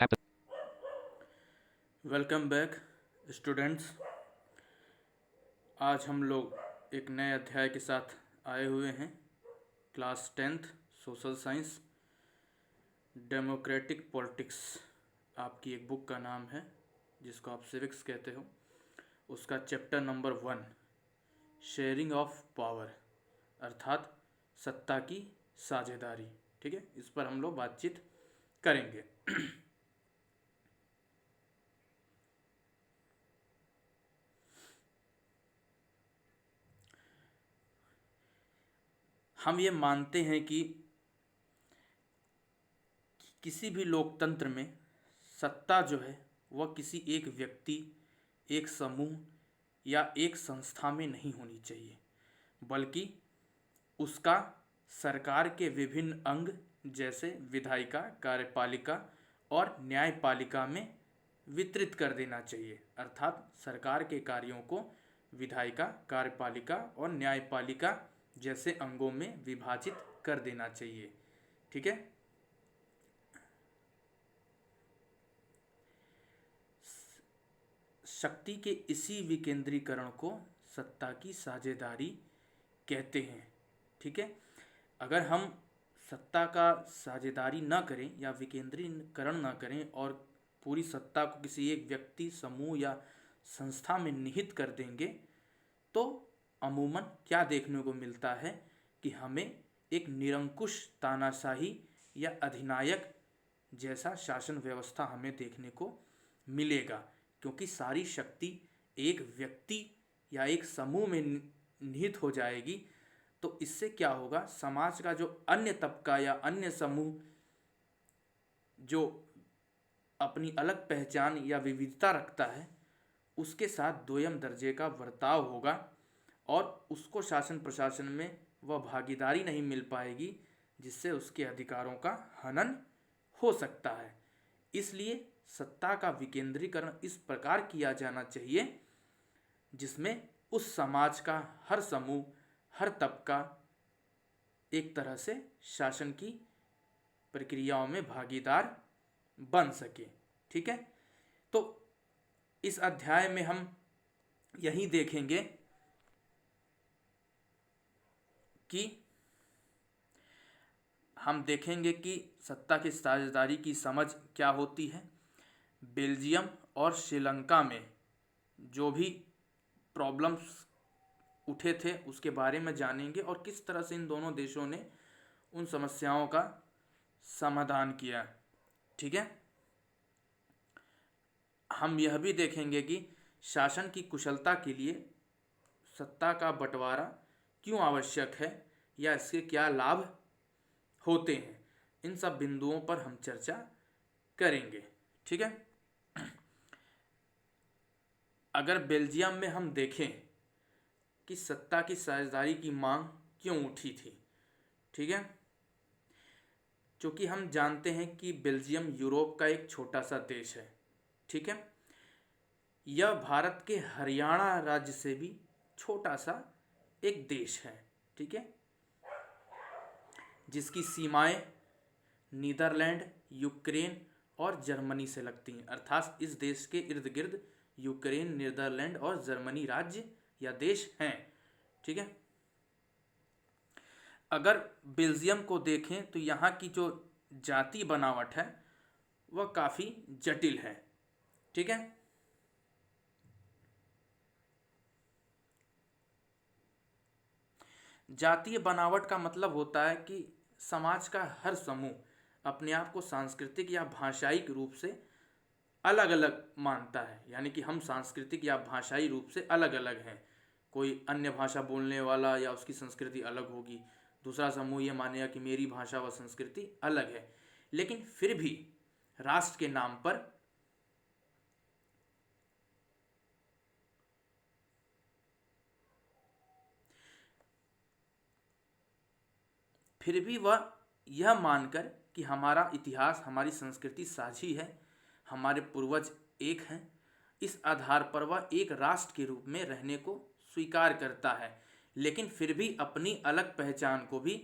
Tap the welcome back students. आज हम लोग एक नए अध्याय के साथ आए हुए हैं। Class 10th social science democratic politics आपकी एक बुक का नाम है, जिसको आप सिविक्स कहते हो। उसका chapter number 1 sharing of power अर्थात सत्ता की साझेदारी। ठीक है, इस पर हम लोग बातचीत करेंगे। हम ये मानते हैं कि किसी भी लोकतंत्र में सत्ता जो है वह किसी एक व्यक्ति, एक समूह या एक संस्था में नहीं होनी चाहिए, बल्कि उसका सरकार के विभिन्न अंग जैसे विधायिका, कार्यपालिका और न्यायपालिका में वितरित कर देना चाहिए। अर्थात सरकार के कार्यों को विधायिका, कार्यपालिका और न्यायपालिका जैसे अंगों में विभाजित कर देना चाहिए। ठीक है। शक्ति के इसी विकेंद्रीकरण को सत्ता की साझेदारी कहते हैं। ठीक है। अगर हम सत्ता का साझेदारी न करें या विकेंद्रीकरण न करें और पूरी सत्ता को किसी एक व्यक्ति, समूह या संस्था में निहित कर देंगे, तो अमूमन क्या देखने को मिलता है कि हमें एक निरंकुश तानाशाही या अधिनायक जैसा शासन व्यवस्था हमें देखने को मिलेगा, क्योंकि सारी शक्ति एक व्यक्ति या एक समूह में निहित हो जाएगी। तो इससे क्या होगा, समाज का जो अन्य तबका या अन्य समूह जो अपनी अलग पहचान या विविधता रखता है, उसके साथ दोयम दर्जे का बर्ताव होगा और उसको शासन प्रशासन में वह भागीदारी नहीं मिल पाएगी, जिससे उसके अधिकारों का हनन हो सकता है। इसलिए सत्ता का विकेंद्रीकरण इस प्रकार किया जाना चाहिए जिसमें उस समाज का हर समूह, हर तबका एक तरह से शासन की प्रक्रियाओं में भागीदार बन सके। ठीक है। तो इस अध्याय में हम यही देखेंगे कि हम देखेंगे कि सत्ता की साझेदारी की समझ क्या होती है। बेल्जियम और श्रीलंका में जो भी प्रॉब्लम्स उठे थे उसके बारे में जानेंगे और किस तरह से इन दोनों देशों ने उन समस्याओं का समाधान किया। ठीक है। हम यह भी देखेंगे कि शासन की कुशलता के लिए सत्ता का बंटवारा क्यों आवश्यक है या इसके क्या लाभ होते हैं। इन सब बिंदुओं पर हम चर्चा करेंगे। ठीक है। अगर बेल्जियम में हम देखें कि सत्ता की साझेदारी की मांग क्यों उठी थी। ठीक है। क्योंकि हम जानते हैं कि बेल्जियम यूरोप का एक छोटा सा देश है। ठीक है। यह भारत के हरियाणा राज्य से भी छोटा सा एक देश है। ठीक है। जिसकी सीमाएं नीदरलैंड, यूक्रेन और जर्मनी से लगती हैं। अर्थात इस देश के इर्द गिर्द यूक्रेन, नीदरलैंड और जर्मनी राज्य या देश हैं। ठीक है। अगर बेल्जियम को देखें तो यहाँ की जो जाति बनावट है वह काफ़ी जटिल है। ठीक है। जातीय बनावट का मतलब होता है कि समाज का हर समूह अपने आप को सांस्कृतिक या भाषायिक रूप से अलग अलग मानता है। यानी कि हम सांस्कृतिक या भाषाई रूप से अलग अलग हैं। कोई अन्य भाषा बोलने वाला या उसकी संस्कृति अलग होगी, दूसरा समूह ये मानेगा कि मेरी भाषा व संस्कृति अलग है, लेकिन फिर भी राष्ट्र के नाम पर वह यह मानकर कि हमारा इतिहास, हमारी संस्कृति साझी है, हमारे पूर्वज एक हैं, इस आधार पर वह एक राष्ट्र के रूप में रहने को स्वीकार करता है, लेकिन फिर भी अपनी अलग पहचान को भी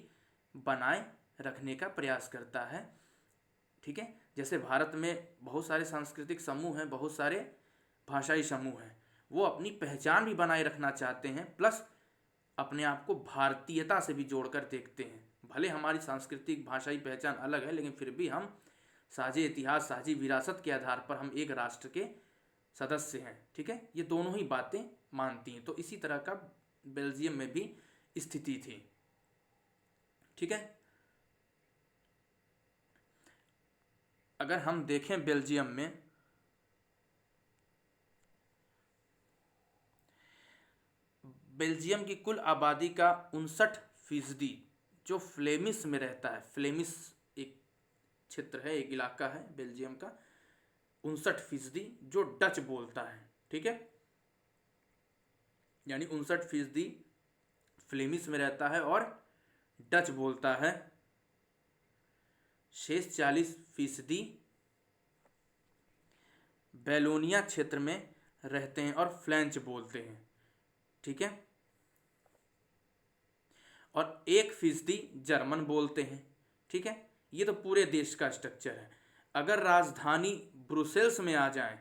बनाए रखने का प्रयास करता है। ठीक है। जैसे भारत में बहुत सारे सांस्कृतिक समूह हैं, बहुत सारे भाषाई समूह हैं, वो अपनी पहचान भी बनाए रखना चाहते हैं, प्लस अपने आप को भारतीयता से भी जोड़कर देखते हैं। भले हमारी सांस्कृतिक भाषाई पहचान अलग है, लेकिन फिर भी हम साझे इतिहास, साझी विरासत के आधार पर हम एक राष्ट्र के सदस्य हैं। ठीक है, ये दोनों ही बातें मानती हैं। तो इसी तरह का बेल्जियम में भी स्थिति थी। ठीक है, अगर हम देखें बेल्जियम में, बेल्जियम की कुल आबादी का 59% जो फ्लेमिश में रहता है, फ्लेमिश एक क्षेत्र है, एक इलाका है बेल्जियम का, 59% जो डच बोलता है। ठीक है, यानी 59% फ्लेमिश में रहता है और डच बोलता है। शेष 40% बैलोनिया क्षेत्र में रहते हैं और फ्रेंच बोलते हैं। ठीक है, और 1% जर्मन बोलते हैं। ठीक है, ये तो पूरे देश का स्ट्रक्चर है। अगर राजधानी ब्रुसेल्स में आ जाएं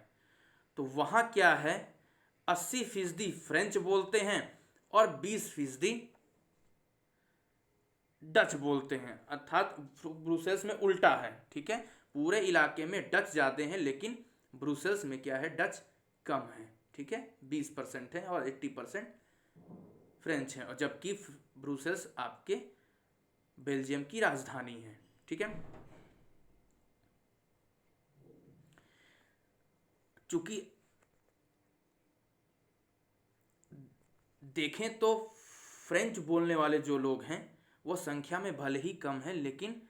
तो वहाँ क्या है, 80% फ्रेंच बोलते हैं और 20% डच बोलते हैं, अर्थात ब्रुसेल्स में उल्टा है। ठीक है, पूरे इलाके में डच ज़्यादा हैं, लेकिन ब्रुसेल्स में क्या है, डच कम है। ठीक है, 20% है और 80% फ्रेंच है, और जबकि ब्रुसेल्स आपके बेल्जियम की राजधानी है। ठीक है, चूंकि देखें तो फ्रेंच बोलने वाले जो लोग हैं वो संख्या में भले ही कम हैं, लेकिन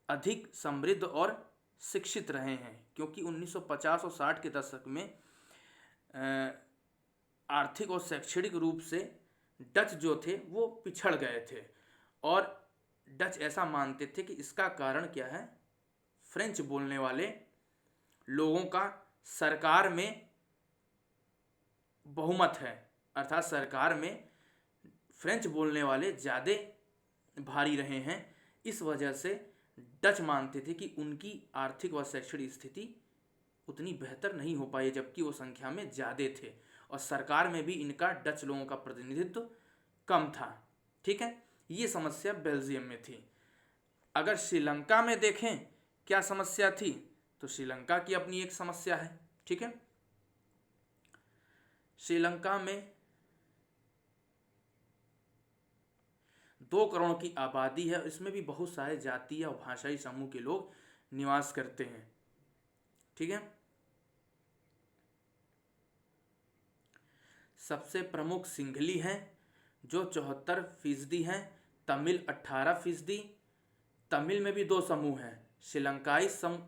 अधिक समृद्ध और शिक्षित रहे हैं, क्योंकि 1950 और 60 के दशक में आर्थिक और शैक्षणिक रूप से डच जो थे वो पिछड़ गए थे, और डच ऐसा मानते थे कि इसका कारण क्या है, फ्रेंच बोलने वाले लोगों का सरकार में बहुमत है, अर्थात सरकार में फ्रेंच बोलने वाले ज़्यादा भारी रहे हैं। इस वजह से डच मानते थे कि उनकी आर्थिक व शैक्षणिक स्थिति उतनी बेहतर नहीं हो पाई, जबकि वो संख्या में ज़्यादा थे और सरकार में भी इनका डच लोगों का प्रतिनिधित्व कम था। ठीक है, ये समस्या बेल्जियम में थी। अगर श्रीलंका में देखें क्या समस्या थी, तो श्रीलंका की अपनी एक समस्या है। ठीक है, श्रीलंका में 2 करोड़ की आबादी है, इसमें भी बहुत सारे जातीय और भाषाई समूह के लोग निवास करते हैं। ठीक है, सबसे प्रमुख सिंघली हैं जो 74% हैं, तमिल 18%, तमिल में भी 2 समूह हैं, श्रीलंकाई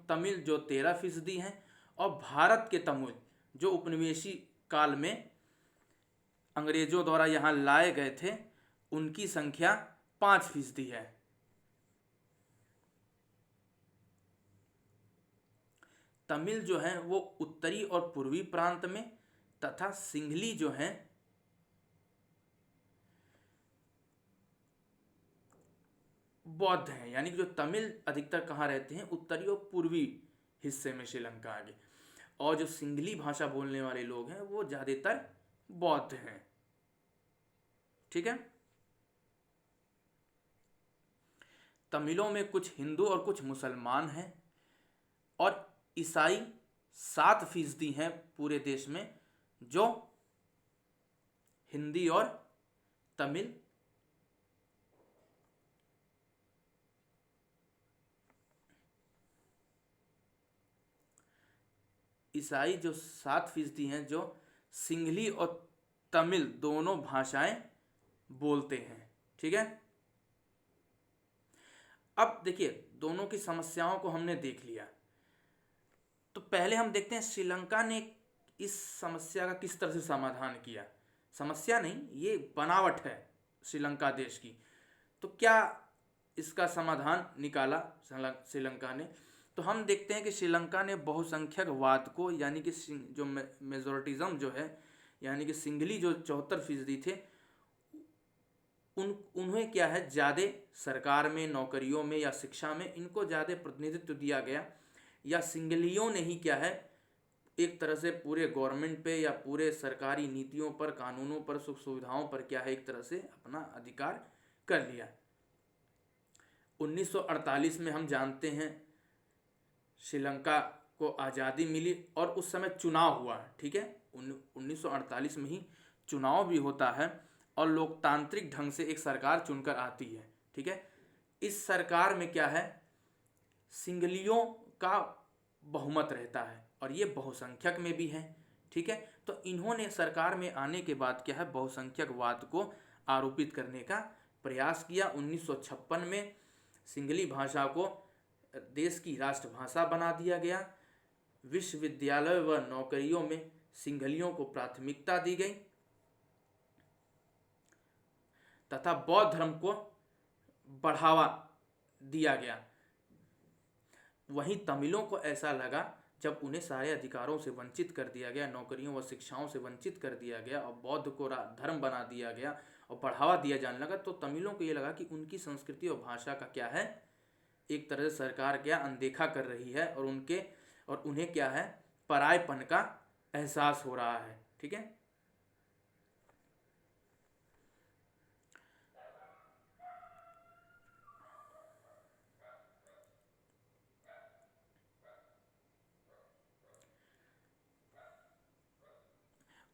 तमिल जो 13% हैं, और भारत के तमिल जो उपनिवेशी काल में अंग्रेजों द्वारा यहाँ लाए गए थे, उनकी संख्या 5% है। तमिल जो है वो उत्तरी और पूर्वी प्रांत में, तथा सिंघली जो है बौद्ध हैं, यानी कि जो तमिल अधिकतर कहाँ रहते हैं, उत्तरी और पूर्वी हिस्से में श्रीलंका आगे, और जो सिंघली भाषा बोलने वाले लोग हैं वो ज़्यादातर बौद्ध हैं। ठीक है, तमिलों में कुछ हिंदू और कुछ मुसलमान हैं, और ईसाई 7% हैं पूरे देश में जो हिंदी और तमिल ईसाई जो 7% हैं जो सिंघली और तमिल दोनों भाषाएं बोलते हैं। ठीक है, अब देखिए दोनों की समस्याओं को हमने देख लिया, तो पहले हम देखते हैं श्रीलंका ने इस समस्या का किस तरह से समाधान किया। समस्या नहीं, ये बनावट है श्रीलंका देश की। तो क्या इसका समाधान निकाला श्रीलंका ने, तो हम देखते हैं कि श्रीलंका ने बहुसंख्यकवाद को, यानी कि जो मेजोरिटिज्म जो है, यानी कि सिंघली जो 74% थे, उन्हें क्या है ज़्यादा सरकार में, नौकरियों में या शिक्षा में इनको ज़्यादा प्रतिनिधित्व दिया गया। या सिंगलियों ने ही क्या है एक तरह से पूरे गवर्नमेंट पे या पूरे सरकारी नीतियों पर, कानूनों पर, सुख सुविधाओं पर क्या है एक तरह से अपना अधिकार कर लिया। 1948 में हम जानते हैं श्रीलंका को आज़ादी मिली और उस समय चुनाव हुआ, ठीक है। 1948 में ही चुनाव भी होता है और लोकतांत्रिक ढंग से एक सरकार चुनकर आती है, ठीक है। इस सरकार में क्या है, सिंगलियों का बहुमत रहता है और ये बहुसंख्यक में भी है, ठीक है। तो इन्होंने सरकार में आने के बाद क्या है बहुसंख्यकवाद को आरोपित करने का प्रयास किया। 1956 में सिंगली भाषा को देश की राष्ट्रभाषा बना दिया गया। विश्वविद्यालय व नौकरियों में सिंघलियों को प्राथमिकता दी गई तथा बौद्ध धर्म को बढ़ावा दिया गया। वहीं तमिलों को ऐसा लगा जब उन्हें सारे अधिकारों से वंचित कर दिया गया, नौकरियों व शिक्षाओं से वंचित कर दिया गया और बौद्ध को धर्म बना दिया गया और बढ़ावा दिया जाने लगा, तो तमिलों को ये लगा कि उनकी संस्कृति और भाषा का क्या है एक तरह से सरकार क्या अनदेखा कर रही है और उन्हें क्या है परायपन का एहसास हो रहा है, ठीक है।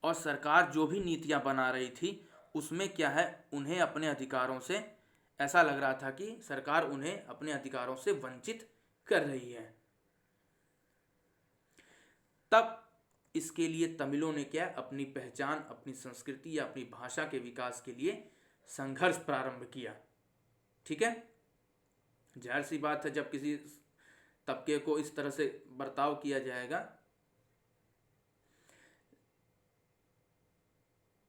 और सरकार जो भी नीतियां बना रही थी उसमें क्या है उन्हें अपने अधिकारों से ऐसा लग रहा था कि सरकार उन्हें अपने अधिकारों से वंचित कर रही है। तब इसके लिए तमिलों ने क्या अपनी पहचान, अपनी संस्कृति या अपनी भाषा के विकास के लिए संघर्ष प्रारंभ किया, ठीक है। जाहिर सी बात है जब किसी तबके को इस तरह से बर्ताव किया जाएगा,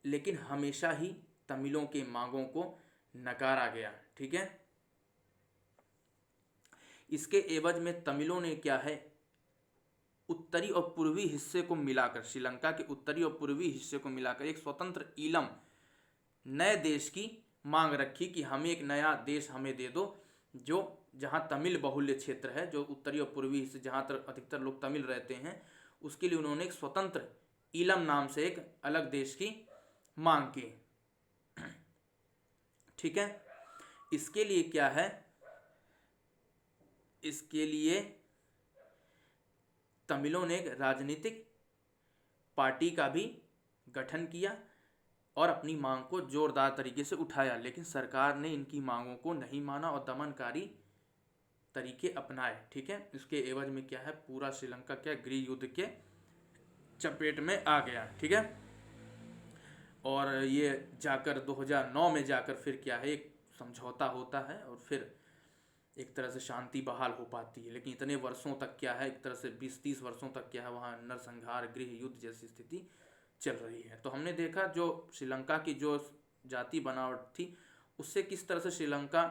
लेकिन हमेशा ही तमिलों के मांगों को नकारा गया, ठीक है। इसके एवज में तमिलों ने क्या है उत्तरी और पूर्वी हिस्से को मिलाकर, श्रीलंका के उत्तरी और पूर्वी हिस्से को मिलाकर एक स्वतंत्र ईलम नए देश की मांग रखी कि हमें एक नया देश हमें दे दो जो जहां तमिल बहुल्य क्षेत्र है, जो उत्तरी और पूर्वी हिस्से जहां तक अधिकतर लोग तमिल रहते हैं, उसके लिए उन्होंने एक स्वतंत्र ईलम नाम से एक अलग देश की मांग की, ठीक है। इसके लिए क्या है, इसके लिए तमिलों ने एक राजनीतिक पार्टी का भी गठन किया और अपनी मांग को जोरदार तरीके से उठाया, लेकिन सरकार ने इनकी मांगों को नहीं माना और दमनकारी तरीके अपनाए, ठीक है। इसके एवज में क्या है पूरा श्रीलंका क्या गृह युद्ध के चपेट में आ गया, ठीक है। और ये जाकर 2009 में जाकर फिर क्या है एक समझौता होता है और फिर एक तरह से शांति बहाल हो पाती है, लेकिन इतने वर्षों तक क्या है एक तरह से 20-30 वर्षों तक क्या है वहाँ नरसंहार, गृह युद्ध जैसी स्थिति चल रही है। तो हमने देखा जो श्रीलंका की जो जाति बनावट थी उससे किस तरह से श्रीलंका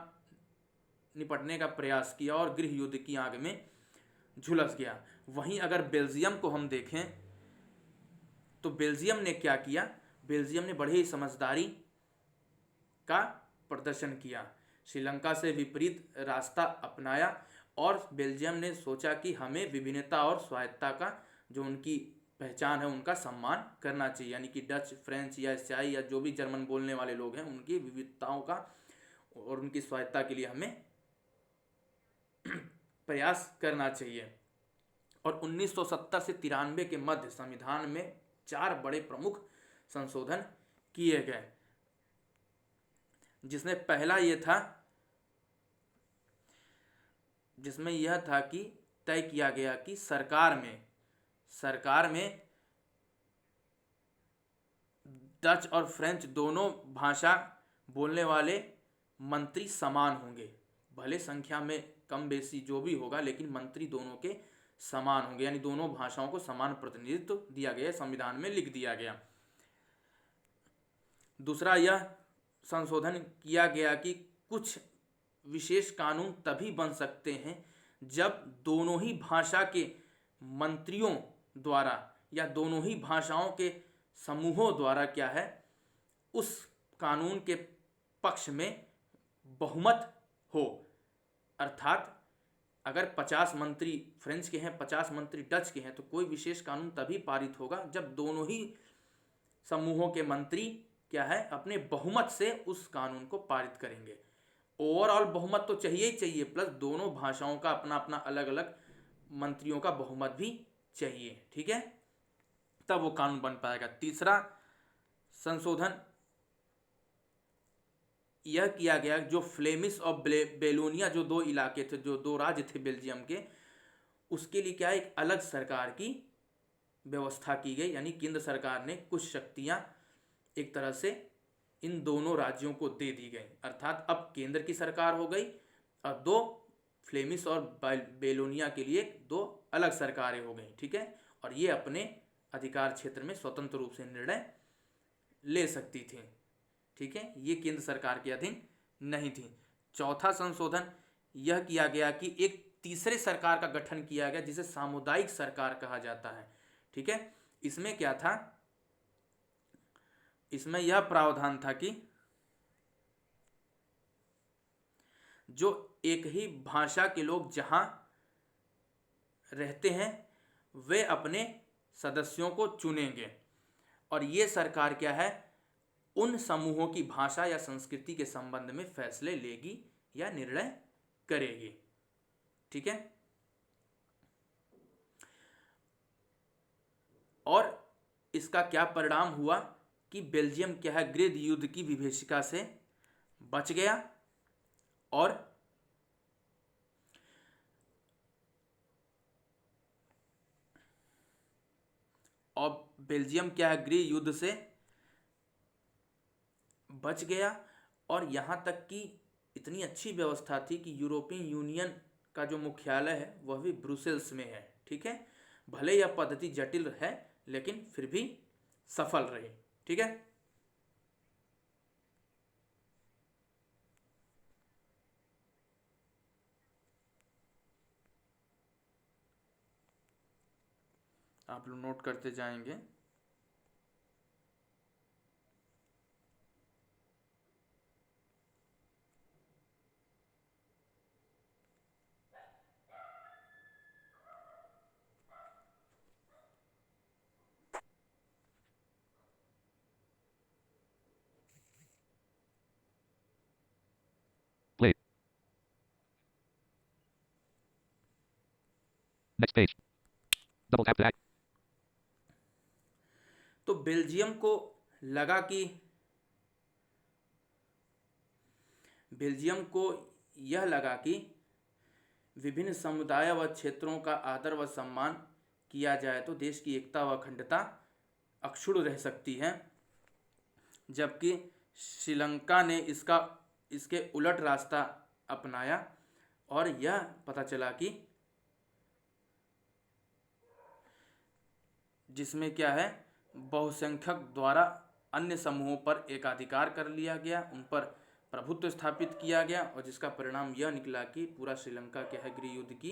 निपटने का प्रयास किया और गृह युद्ध की आग में झुलस गया। वहीं अगर बेल्जियम को हम देखें तो बेल्जियम ने क्या किया, बेल्जियम ने बड़े ही समझदारी का प्रदर्शन किया, श्रीलंका से विपरीत रास्ता अपनाया और बेल्जियम ने सोचा कि हमें विभिन्नता और स्वायत्ता का जो उनकी पहचान है उनका सम्मान करना चाहिए, यानी कि डच, फ्रेंच या ईसाई या जो भी जर्मन बोलने वाले लोग हैं उनकी विविधताओं का और उनकी स्वायत्ता के लिए हमें प्रयास करना चाहिए। और 1970 से 93 के मध्य संविधान में 4 बड़े प्रमुख संशोधन किए गए, जिसमें पहला जिसमें यह था कि तय किया गया कि सरकार में डच और फ्रेंच दोनों भाषा बोलने वाले मंत्री समान होंगे, भले संख्या में कम बेसी जो भी होगा लेकिन मंत्री दोनों के समान होंगे, यानी दोनों भाषाओं को समान प्रतिनिधित्व दिया गया, संविधान में लिख दिया गया। दूसरा यह संशोधन किया गया कि कुछ विशेष कानून तभी बन सकते हैं जब दोनों ही भाषा के मंत्रियों द्वारा या दोनों ही भाषाओं के समूहों द्वारा क्या है उस कानून के पक्ष में बहुमत हो, अर्थात अगर 50 मंत्री फ्रेंच के हैं, 50 मंत्री डच के हैं, तो कोई विशेष कानून तभी पारित होगा जब दोनों ही समूहों के मंत्री क्या है, अपने बहुमत से उस कानून को पारित करेंगे। ओवरऑल बहुमत तो चाहिए ही चाहिए, प्लस दोनों भाषाओं का अपना अपना अलग अलग मंत्रियों का बहुमत भी चाहिए, ठीक है, तब वो कानून बन पाएगा। तीसरा संशोधन यह किया गया, जो फ्लेमिश और बेलोनिया जो दो इलाके थे, जो दो राज्य थे बेल्जियम के, उसके लिए क्या एक अलग सरकार की व्यवस्था की गई, यानी केंद्र सरकार ने कुछ शक्तियां एक तरह से इन दोनों राज्यों को दे दी गई। अर्थात अब केंद्र की सरकार हो गई और दो फ्लेमिश और बेलोनिया के लिए दो अलग सरकारें हो गई, ठीक है, और ये अपने अधिकार क्षेत्र में स्वतंत्र रूप से निर्णय ले सकती थी, ठीक है, ये केंद्र सरकार के अधीन नहीं थी। चौथा संशोधन यह किया गया कि एक तीसरे सरकार का गठन किया गया, जिसे सामुदायिक सरकार कहा जाता है, ठीक है। इसमें क्या था, इसमें यह प्रावधान था कि जो एक ही भाषा के लोग जहां रहते हैं वे अपने सदस्यों को चुनेंगे, और ये सरकार क्या है, उन समूहों की भाषा या संस्कृति के संबंध में फैसले लेगी या निर्णय करेगी, ठीक है। और इसका क्या परिणाम हुआ कि बेल्जियम क्या है, गृह युद्ध की विभीषिका से बच गया, और बेल्जियम क्या है, गृह युद्ध से बच गया, और यहाँ तक कि इतनी अच्छी व्यवस्था थी कि यूरोपियन यूनियन का जो मुख्यालय है वह भी ब्रुसेल्स में है, ठीक है। भले यह पद्धति जटिल है लेकिन फिर भी सफल रही, ठीक है। आप लोग नोट करते जाएंगे। Play. Next page. Double tap to add. तो बेल्जियम को लगा कि बेल्जियम को यह लगा कि विभिन्न समुदाय व क्षेत्रों का आदर व सम्मान किया जाए तो देश की एकता व अखंडता अक्षुण्ण रह सकती है, जबकि श्रीलंका ने इसके उलट रास्ता अपनाया, और यह पता चला कि जिसमें क्या है, बहुसंख्यक द्वारा अन्य समूहों पर एकाधिकार कर लिया गया, उन पर प्रभुत्व स्थापित किया गया, और जिसका परिणाम यह निकला कि पूरा श्रीलंका के है गृह युद्ध की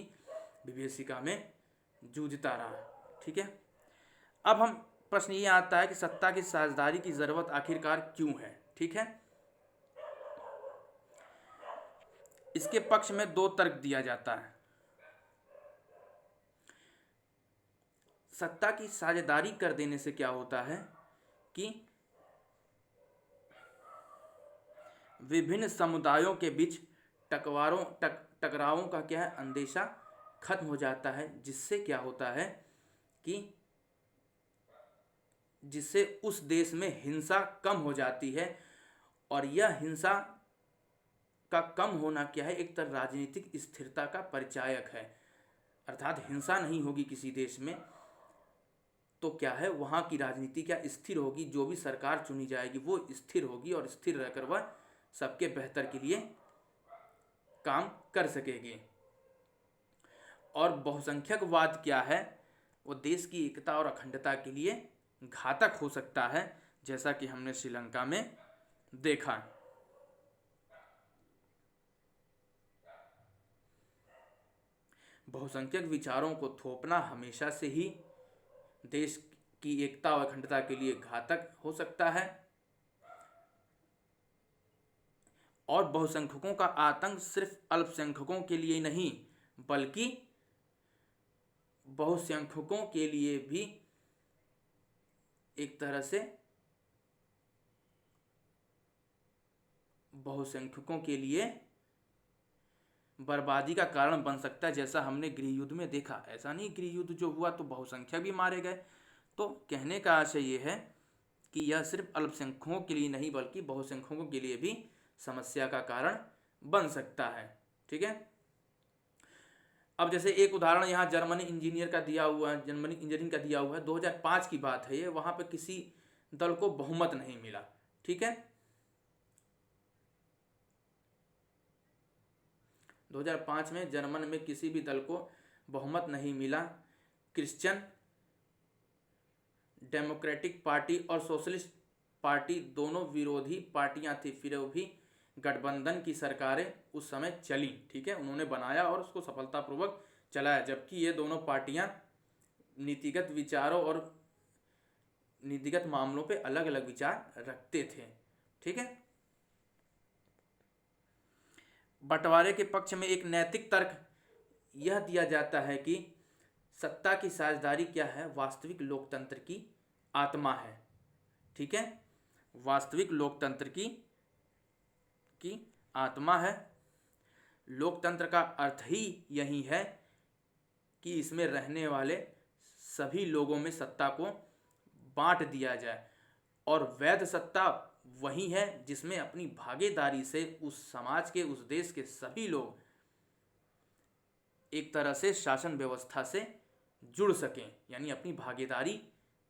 विभीषिका में जूझता रहा, ठीक है। अब हम प्रश्न ये आता है कि सत्ता की साझेदारी की जरूरत आखिरकार क्यों है, ठीक है। इसके पक्ष में दो तर्क दिया जाता है। सत्ता की साझेदारी कर देने से क्या होता है कि विभिन्न समुदायों के बीच टकरावों का क्या है, अंदेशा खत्म हो जाता है, जिससे क्या होता है कि जिससे उस देश में हिंसा कम हो जाती है, और यह हिंसा का कम होना क्या है, एक तरह राजनीतिक स्थिरता का परिचायक है। अर्थात हिंसा नहीं होगी किसी देश में तो क्या है, वहाँ की राजनीति क्या स्थिर होगी, जो भी सरकार चुनी जाएगी वो स्थिर होगी, और स्थिर रहकर वह सबके बेहतर के लिए काम कर सकेगी। और बहुसंख्यकवाद क्या है, वो देश की एकता और अखंडता के लिए घातक हो सकता है, जैसा कि हमने श्रीलंका में देखा। बहुसंख्यक विचारों को थोपना हमेशा से ही देश की एकता और अखंडता के लिए घातक हो सकता है, और बहुसंख्यकों का आतंक सिर्फ अल्पसंख्यकों के लिए नहीं बल्कि बहुसंख्यकों के लिए भी एक तरह से बहुसंख्यकों के लिए बर्बादी का कारण बन सकता है, जैसा हमने गृह युद्ध में देखा। ऐसा नहीं गृह युद्ध जो हुआ तो बहुसंख्यक भी मारे गए। तो कहने का आशय ये है कि यह सिर्फ अल्पसंख्यकों के लिए नहीं बल्कि बहुसंख्यकों के लिए भी समस्या का कारण बन सकता है। ठीक है। अब जैसे एक उदाहरण यहाँ जर्मनी इंजीनियर का दिया हुआ है, जर्मनी इंजीनियरिंग का दिया हुआ है, 2005 की बात है ये। वहाँ पे किसी दल को बहुमत नहीं मिला। ठीक है। 2005 में जर्मन में किसी भी दल को बहुमत नहीं मिला। क्रिश्चियन डेमोक्रेटिक पार्टी और सोशलिस्ट पार्टी दोनों विरोधी पार्टियां थी, फिर भी गठबंधन की सरकारें उस समय चली। ठीक है। उन्होंने बनाया और उसको सफलतापूर्वक चलाया, जबकि ये दोनों पार्टियां नीतिगत विचारों और नीतिगत मामलों पे अलग अलग विचार रखते थे। ठीक है। बंटवारे के पक्ष में एक नैतिक तर्क यह दिया जाता है कि सत्ता की साझेदारी क्या है, वास्तविक लोकतंत्र की आत्मा है। ठीक है। वास्तविक लोकतंत्र की आत्मा है। लोकतंत्र का अर्थ ही यही है कि इसमें रहने वाले सभी लोगों में सत्ता को बांट दिया जाए, और वैध सत्ता वही है जिसमें अपनी भागीदारी से उस समाज के, उस देश के सभी लोग एक तरह से शासन व्यवस्था से जुड़ सकें, यानी अपनी भागीदारी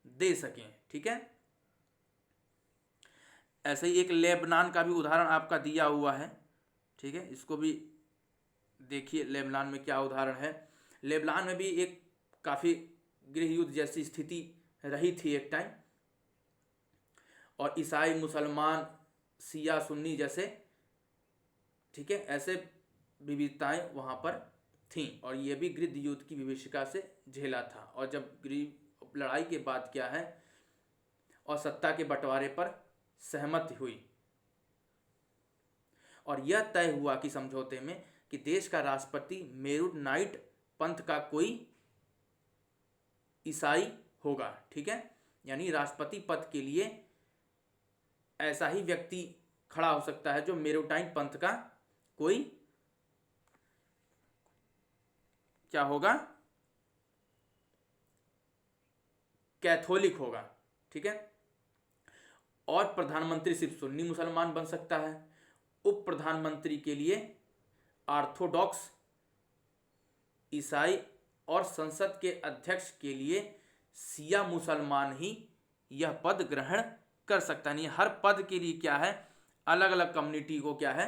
दे सकें। ठीक है। ऐसे ही एक लेबनान का भी उदाहरण आपका दिया हुआ है। ठीक है। इसको भी देखिए लेबनान में क्या उदाहरण है। लेबनान में भी एक काफ़ी गृह युद्ध जैसी स्थिति रही थी एक टाइम, और ईसाई मुसलमान शिया सुन्नी जैसे, ठीक है, ऐसे विविधताएं वहाँ पर थीं, और ये भी गृह युद्ध की विभीषिका से झेला था। और जब गृह लड़ाई के बाद क्या है, और सत्ता के बंटवारे पर सहमति हुई, और यह तय हुआ कि समझौते में कि देश का राष्ट्रपति मेरोनाइट पंथ का कोई ईसाई होगा। ठीक है। यानी राष्ट्रपति पद के लिए ऐसा ही व्यक्ति खड़ा हो सकता है जो मेरोनाइट पंथ का कोई क्या होगा, कैथोलिक होगा। ठीक है। और प्रधानमंत्री सिर्फ सुन्नी मुसलमान बन सकता है। उप प्रधानमंत्री के लिए ऑर्थोडॉक्स ईसाई, और संसद के अध्यक्ष के लिए शिया मुसलमान ही यह पद ग्रहण कर सकता है। हर पद के लिए क्या है, अलग अलग कम्युनिटी को क्या है,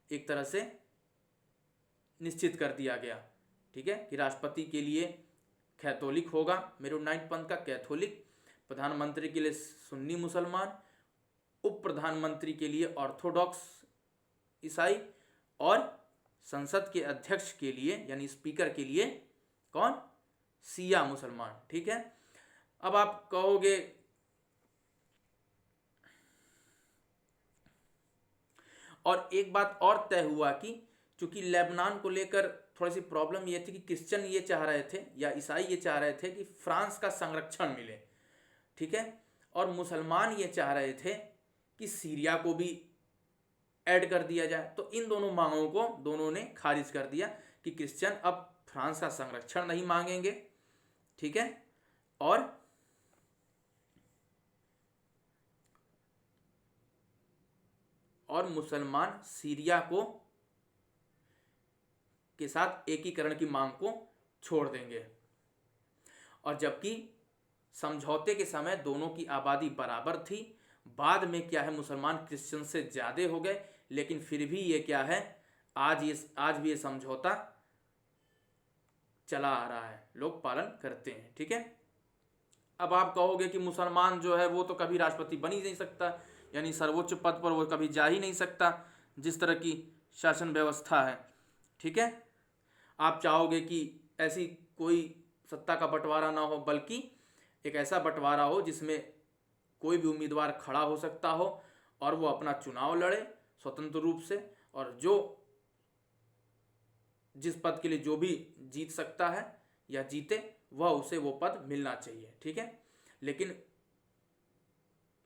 एक तरह से निश्चित कर दिया गया। ठीक है। कि राष्ट्रपति के लिए कैथोलिक होगा, मेरोनाइट पंथ का कैथोलिक, प्रधानमंत्री के लिए सुन्नी मुसलमान, उप प्रधानमंत्री के लिए ऑर्थोडॉक्स ईसाई, और संसद के अध्यक्ष के लिए यानी स्पीकर के लिए कौन, शिया मुसलमान। ठीक है। अब आप कहोगे और एक बात और तय हुआ कि चूंकि लेबनान को लेकर थोड़ी सी प्रॉब्लम ये थी कि क्रिश्चियन ये चाह रहे थे या ईसाई ये चाह रहे थे कि फ्रांस का संरक्षण मिले। ठीक है। और मुसलमान ये चाह रहे थे कि सीरिया को भी ऐड कर दिया जाए। तो इन दोनों मांगों को दोनों ने खारिज कर दिया कि क्रिश्चियन अब फ्रांस का संरक्षण नहीं मांगेंगे। ठीक है। और मुसलमान सीरिया को के साथ एकीकरण की मांग को छोड़ देंगे। और जबकि समझौते के समय दोनों की आबादी बराबर थी, बाद में क्या है, मुसलमान क्रिश्चियन से ज़्यादा हो गए, लेकिन फिर भी ये क्या है, आज भी ये समझौता चला आ रहा है, लोग पालन करते हैं। ठीक है। अब आप कहोगे कि मुसलमान जो है वो तो कभी राष्ट्रपति बन ही नहीं सकता, यानी सर्वोच्च पद पर वो कभी जा ही नहीं सकता, जिस तरह की शासन व्यवस्था है। ठीक है। आप चाहोगे कि ऐसी कोई सत्ता का बंटवारा ना हो, बल्कि एक ऐसा बंटवारा हो जिसमें कोई भी उम्मीदवार खड़ा हो सकता हो और वो अपना चुनाव लड़े स्वतंत्र रूप से, और जो जिस पद के लिए जो भी जीत सकता है या जीते वह उसे वो पद मिलना चाहिए, ठीक है। लेकिन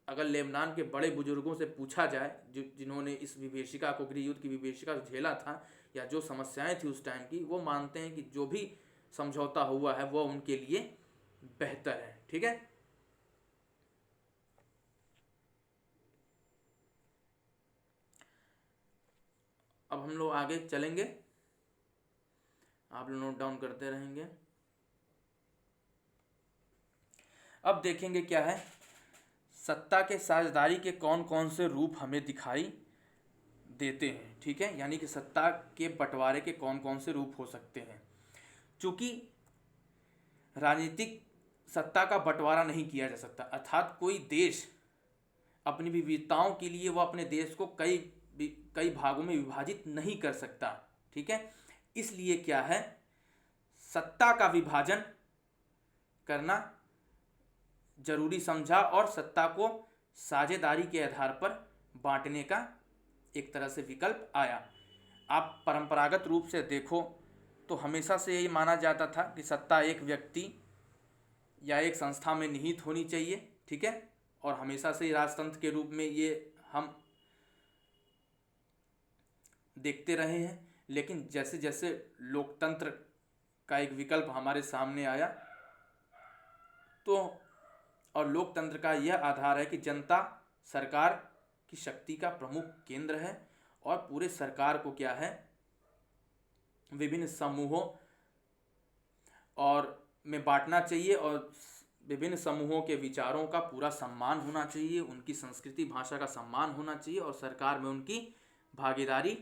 अगर लेबनान के बड़े बुजुर्गों से पूछा जाए जो जिन्होंने इस विभीषिका को, गृह युद्ध की विभीषिका को झेला था या जो समस्याएं थी उस टाइम की, वो मानते हैं कि जो भी समझौता हुआ है वो उनके लिए बेहतर है, ठीक है। अब हम लोग आगे चलेंगे, आप लोग नोट डाउन करते रहेंगे। अब देखेंगे क्या है, सत्ता के साझेदारी के कौन कौन से रूप हमें दिखाई देते हैं, ठीक है। यानी कि सत्ता के बंटवारे के कौन कौन से रूप हो सकते हैं। चूंकि राजनीतिक सत्ता का बंटवारा नहीं किया जा सकता, अर्थात कोई देश अपनी विविधताओं के लिए वह अपने देश को कई भागों में विभाजित नहीं कर सकता, ठीक है। इसलिए क्या है, सत्ता का विभाजन करना जरूरी समझा और सत्ता को साझेदारी के आधार पर बांटने का एक तरह से विकल्प आया। आप परंपरागत रूप से देखो तो हमेशा से यही माना जाता था कि सत्ता एक व्यक्ति या एक संस्था में निहित होनी चाहिए, ठीक है। और हमेशा से ही राजतंत्र के रूप में ये हम देखते रहे हैं। लेकिन जैसे जैसे लोकतंत्र का एक विकल्प हमारे सामने आया तो, और लोकतंत्र का यह आधार है कि जनता सरकार की शक्ति का प्रमुख केंद्र है और पूरे सरकार को क्या है, विभिन्न समूहों और में बांटना चाहिए और विभिन्न समूहों के विचारों का पूरा सम्मान होना चाहिए, उनकी संस्कृति भाषा का सम्मान होना चाहिए और सरकार में उनकी भागीदारी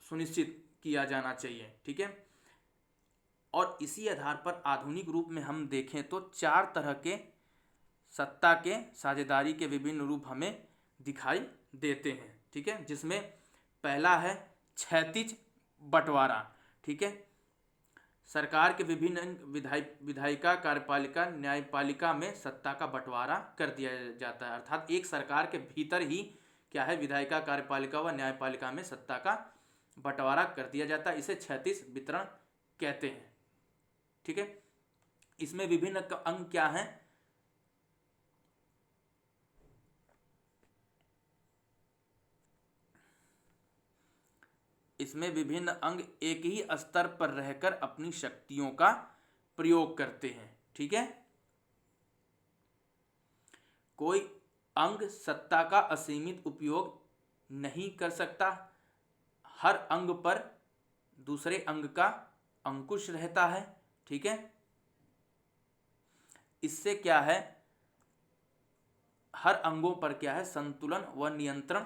सुनिश्चित किया जाना चाहिए, ठीक है। और इसी आधार पर आधुनिक रूप में हम देखें तो 4 तरह के सत्ता के साझेदारी के विभिन्न रूप हमें दिखाई देते हैं, ठीक है। जिसमें पहला है क्षैतिज बंटवारा, ठीक है। सरकार के विभिन्न विधायिका, कार्यपालिका, न्यायपालिका में सत्ता का बंटवारा कर दिया जाता है। अर्थात एक सरकार के भीतर ही क्या है, विधायिका, कार्यपालिका व न्यायपालिका में सत्ता का बंटवारा कर दिया जाता है। इसे क्षैतिज वितरण कहते हैं, ठीक है। इसमें विभिन्न अंग क्या हैं, इसमें विभिन्न अंग एक ही स्तर पर रहकर अपनी शक्तियों का प्रयोग करते हैं, ठीक है। कोई अंग सत्ता का असीमित उपयोग नहीं कर सकता, हर अंग पर दूसरे अंग का अंकुश रहता है, ठीक है। इससे क्या है, हर अंगों पर क्या है, संतुलन व नियंत्रण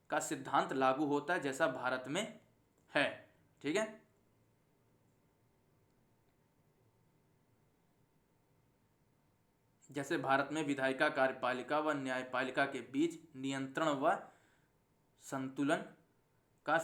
का सिद्धांत लागू होता है, जैसा भारत में है, ठीक है। जैसे भारत में विधायिका, कार्यपालिका व न्यायपालिका के बीच नियंत्रण व संतुलन का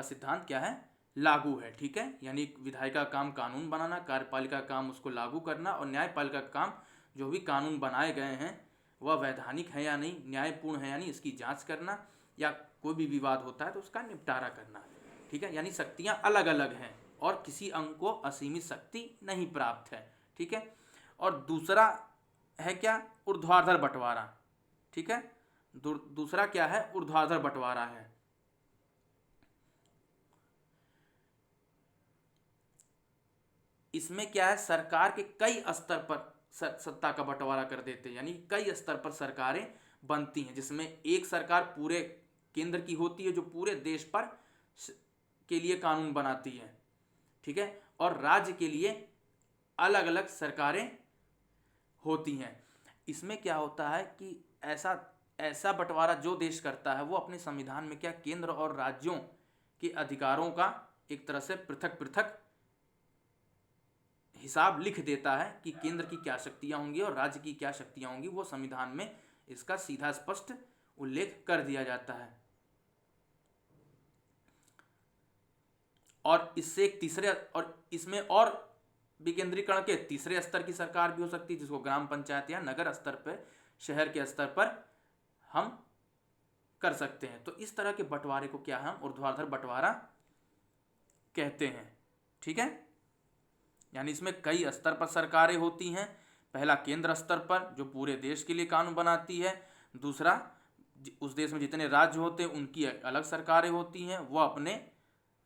सिद्धांत क्या है, लागू है, ठीक है। यानी विधायिका का काम कानून बनाना, कार्यपालिका का काम उसको लागू करना और न्यायपालिका का काम जो भी कानून बनाए गए हैं वह वैधानिक है या नहीं, न्यायपूर्ण है या नहीं, इसकी जांच करना, या कोई भी विवाद होता है तो उसका निपटारा करना, ठीक है। यानी शक्तियां अलग अलग हैं और किसी अंग को असीमित शक्ति नहीं प्राप्त है, ठीक है। और दूसरा है क्या, ऊर्ध्वाधर बंटवारा, ठीक है। दूसरा क्या है, ऊर्ध्वाधर बंटवारा है। इसमें क्या है, सरकार के कई स्तर पर सत्ता का बंटवारा कर देते हैं, यानी कई स्तर पर सरकारें बनती हैं, जिसमें एक सरकार पूरे केंद्र की होती है जो पूरे देश पर के लिए कानून बनाती है, ठीक है। और राज्य के लिए अलग अलग सरकारें होती हैं। इसमें क्या होता है कि ऐसा बंटवारा जो देश करता है वो अपने संविधान में क्या, केंद्र और राज्यों के अधिकारों का एक तरह से पृथक पृथक हिसाब लिख देता है कि केंद्र की क्या शक्तियां होंगी और राज्य की क्या शक्तियां होंगी, वो संविधान में इसका सीधा स्पष्ट उल्लेख कर दिया जाता है। और इससे एक तीसरे, और इसमें और विकेंद्रीकरण के तीसरे स्तर की सरकार भी हो सकती है, जिसको ग्राम पंचायत या नगर स्तर पर, शहर के स्तर पर हम कर सकते हैं। तो इस तरह के बंटवारे को क्या हम ऊर्ध्वाधर बंटवारा कहते हैं। ठीक है, यानी इसमें कई स्तर पर सरकारें होती हैं। पहला केंद्र स्तर पर जो पूरे देश के लिए कानून बनाती है। दूसरा उस देश में जितने राज्य होते हैं उनकी अलग सरकारें होती हैं, वह अपने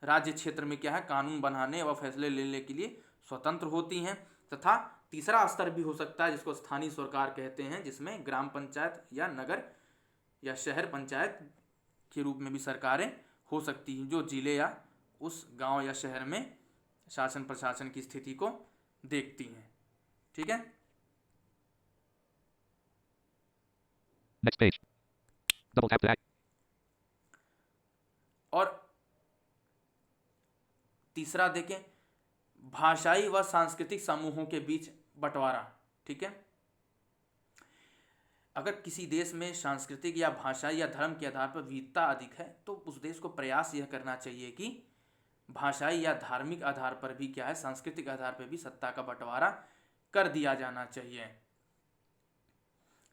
राज्य क्षेत्र में क्या है कानून बनाने व फैसले लेने के लिए स्वतंत्र होती हैं। तथा तीसरा स्तर भी हो सकता है जिसको स्थानीय सरकार कहते हैं, जिसमें ग्राम पंचायत या नगर या शहर पंचायत के रूप में भी सरकारें हो सकती हैं, जो जिले या उस गांव या शहर में शासन प्रशासन की स्थिति को देखती हैं। ठीक है, Next page. Double tap to act. और तीसरा देखें, भाषाई व सांस्कृतिक समूहों के बीच बंटवारा। ठीक है, अगर किसी देश में सांस्कृतिक या भाषाई या धर्म के आधार पर विविधता अधिक है तो उस देश को प्रयास यह करना चाहिए कि भाषाई या धार्मिक आधार पर भी क्या है सांस्कृतिक आधार पर भी सत्ता का बंटवारा कर दिया जाना चाहिए।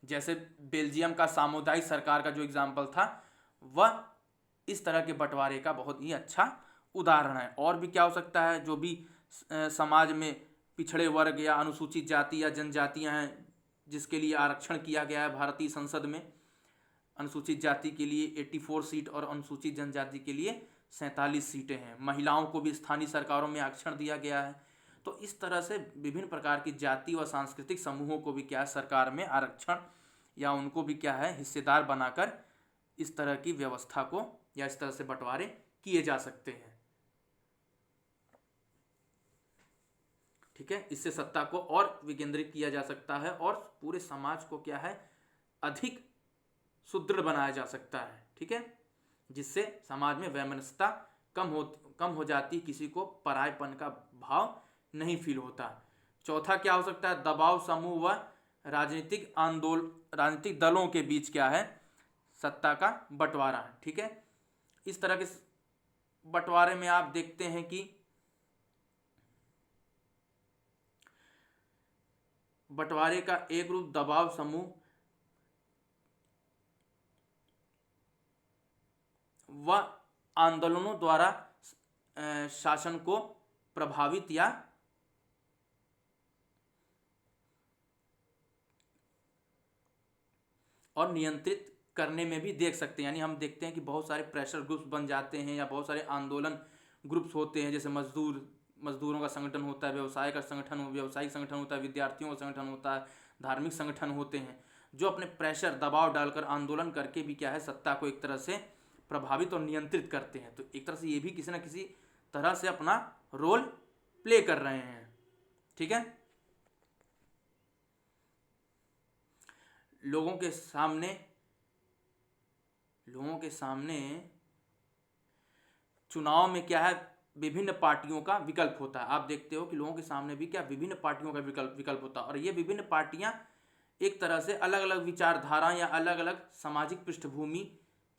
जैसे बेल्जियम का सामुदायिक सरकार का जो एग्जाम्पल था वह इस तरह के बंटवारे का बहुत ही अच्छा उदाहरण है। और भी क्या हो सकता है, जो भी समाज में पिछड़े वर्ग या अनुसूचित जाति या जनजातियां हैं जिसके लिए आरक्षण किया गया है भारतीय संसद में, अनुसूचित जाति के लिए 84 सीट और अनुसूचित जनजाति के लिए 47 सीटें हैं। महिलाओं को भी स्थानीय सरकारों में आरक्षण दिया गया है। तो इस तरह से विभिन्न प्रकार की जाति व सांस्कृतिक समूहों को भी क्या है सरकार में आरक्षण या उनको भी क्या है हिस्सेदार बनाकर इस तरह की व्यवस्था को या इस तरह से बंटवारे किए जा सकते हैं। ठीक है, इससे सत्ता को और विकेंद्रित किया जा सकता है और पूरे समाज को क्या है अधिक सुदृढ़ बनाया जा सकता है। ठीक है, जिससे समाज में वैमनस्यता कम हो जाती, किसी को परायपन का भाव नहीं फील होता। चौथा क्या हो सकता है, दबाव समूह व राजनीतिक दलों के बीच क्या है सत्ता का बंटवारा। ठीक है, इस तरह के बंटवारे में आप देखते हैं कि बंटवारे का एक रूप दबाव समूह व आंदोलनों द्वारा शासन को प्रभावित या और नियंत्रित करने में भी देख सकते हैं। यानी हम देखते हैं कि बहुत सारे प्रेशर ग्रुप्स बन जाते हैं या बहुत सारे आंदोलन ग्रुप्स होते हैं, जैसे मजदूरों का संगठन होता है, व्यावसायिक संगठन होता है, विद्यार्थियों का संगठन होता है, धार्मिक संगठन होते हैं, जो अपने प्रेशर दबाव डालकर आंदोलन करके भी क्या है सत्ता को एक तरह से प्रभावित और नियंत्रित करते हैं। तो एक तरह से ये भी किसी न किसी तरह से अपना रोल प्ले कर रहे हैं। ठीक है, लोगों के सामने चुनाव में क्या है विभिन्न पार्टियों का विकल्प होता है। आप देखते हो कि लोगों के सामने भी क्या विभिन्न पार्टियों का विकल्प होता है और ये विभिन्न पार्टियां एक तरह से अलग अलग विचारधारा या अलग अलग सामाजिक पृष्ठभूमि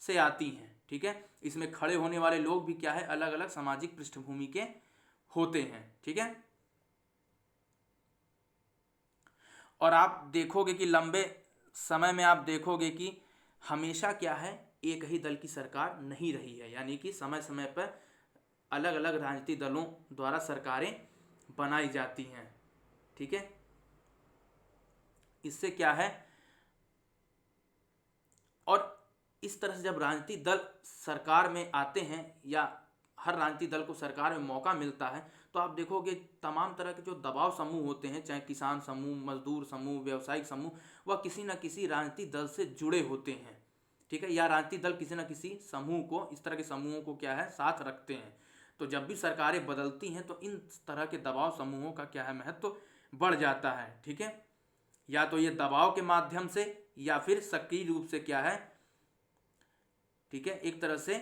से आती हैं। ठीक है, इसमें खड़े होने वाले लोग भी क्या है अलग अलग सामाजिक पृष्ठभूमि के होते हैं। ठीक है, और आप देखोगे कि लंबे समय में आप देखोगे कि हमेशा क्या है एक ही दल की सरकार नहीं रही है, यानी कि समय समय पर अलग अलग राजनीतिक दलों द्वारा सरकारें बनाई जाती हैं। ठीक है, इससे क्या है और इस तरह से जब राजनीतिक दल सरकार में आते हैं या हर राजनीतिक दल को सरकार में मौका मिलता है तो आप देखोगे तमाम तरह के जो दबाव समूह होते हैं, चाहे किसान समूह, मजदूर समूह, व्यावसायिक समूह, वह किसी न किसी राजनीतिक दल से जुड़े होते हैं। ठीक है, या राजनीतिक दल किसी न किसी समूह को, इस तरह के समूहों को क्या है साथ रखते हैं। तो जब भी सरकारें बदलती हैं तो इन तरह के दबाव समूहों का क्या है महत्व बढ़ जाता है। ठीक है, या तो ये दबाव के माध्यम से या फिर सक्रिय रूप से क्या है ठीक है एक तरह से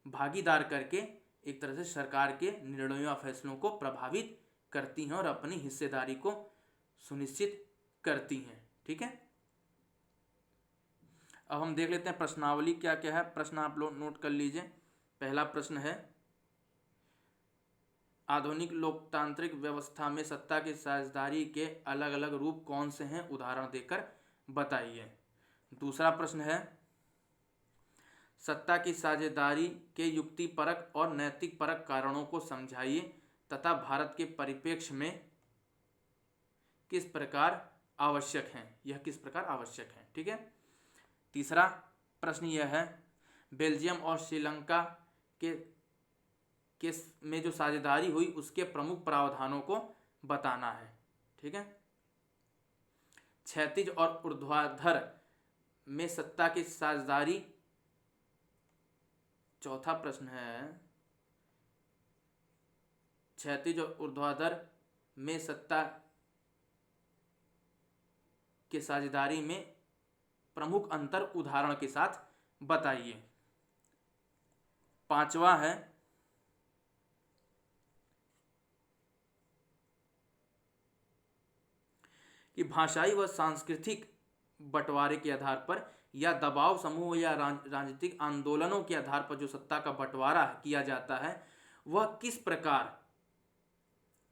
भागीदार करके एक तरह से सरकार के निर्णयों या फैसलों को प्रभावित करती हैं और अपनी हिस्सेदारी को सुनिश्चित करती हैं। ठीक है, अब हम देख लेते हैं प्रश्नावली क्या क्या है। प्रश्न आप लोग नोट कर लीजिए। पहला प्रश्न है, आधुनिक लोकतांत्रिक व्यवस्था में सत्ता की साझेदारी के अलग अलग रूप कौन से हैं, उदाहरण देकर बताइए। दूसरा प्रश्न है, सत्ता की साझेदारी के युक्तिपरक और नैतिक परक कारणों को समझाइए तथा भारत के परिप्रेक्ष्य में किस प्रकार आवश्यक हैं, यह किस प्रकार आवश्यक है। ठीक है। तीसरा प्रश्न यह है, बेल्जियम और श्रीलंका के में जो साझेदारी हुई उसके प्रमुख प्रावधानों को बताना है। ठीक है। क्षैतिज और ऊर्ध्वाधर में सत्ता की साझेदारी, चौथा प्रश्न है, क्षैतिज और ऊर्ध्वाधर में सत्ता की साझेदारी में प्रमुख अंतर उदाहरण के साथ बताइए। पांचवा है, कि भाषाई व सांस्कृतिक बंटवारे के आधार पर या दबाव समूह या राजनीतिक आंदोलनों के आधार पर जो सत्ता का बंटवारा किया जाता है वह किस प्रकार,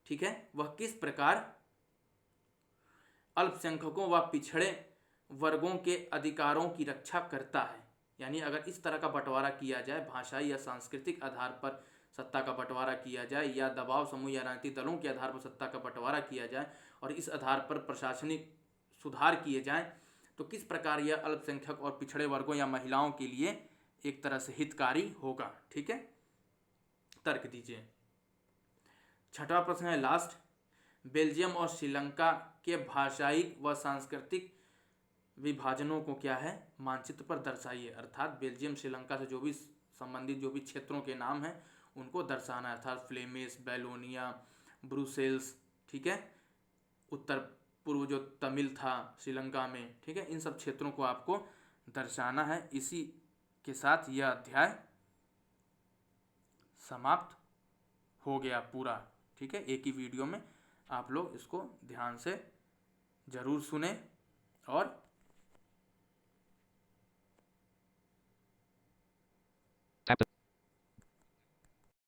ठीक है, वह किस प्रकार अल्पसंख्यकों व पिछड़े वर्गों के अधिकारों की रक्षा करता है। यानी अगर इस तरह का बंटवारा किया जाए, भाषाई या सांस्कृतिक आधार पर सत्ता का बंटवारा किया जाए या दबाव समूह या राजनीतिक दलों के आधार पर सत्ता का बंटवारा किया जाए और इस आधार पर प्रशासनिक सुधार किए जाएं, तो किस प्रकार यह अल्पसंख्यक और पिछड़े वर्गों या महिलाओं के लिए एक तरह से हितकारी होगा। ठीक है, तर्क दीजिए। छठवां प्रश्न है लास्ट, बेल्जियम और श्रीलंका के भाषाई व सांस्कृतिक विभाजनों को क्या है, मानचित्र पर दर्शाइए। अर्थात बेल्जियम श्रीलंका से जो भी संबंधित जो भी क्षेत्रों के नाम हैं उनको दर्शाना है, अर्थात फ्लेमिश, बैलोनिया, ब्रुसेल्स, ठीक है, उत्तर पूर्व जो तमिल था श्रीलंका में, ठीक है, इन सब क्षेत्रों को आपको दर्शाना है। इसी के साथ यह अध्याय समाप्त हो गया पूरा। ठीक है, एक ही वीडियो में आप लोग इसको ध्यान से जरूर सुने और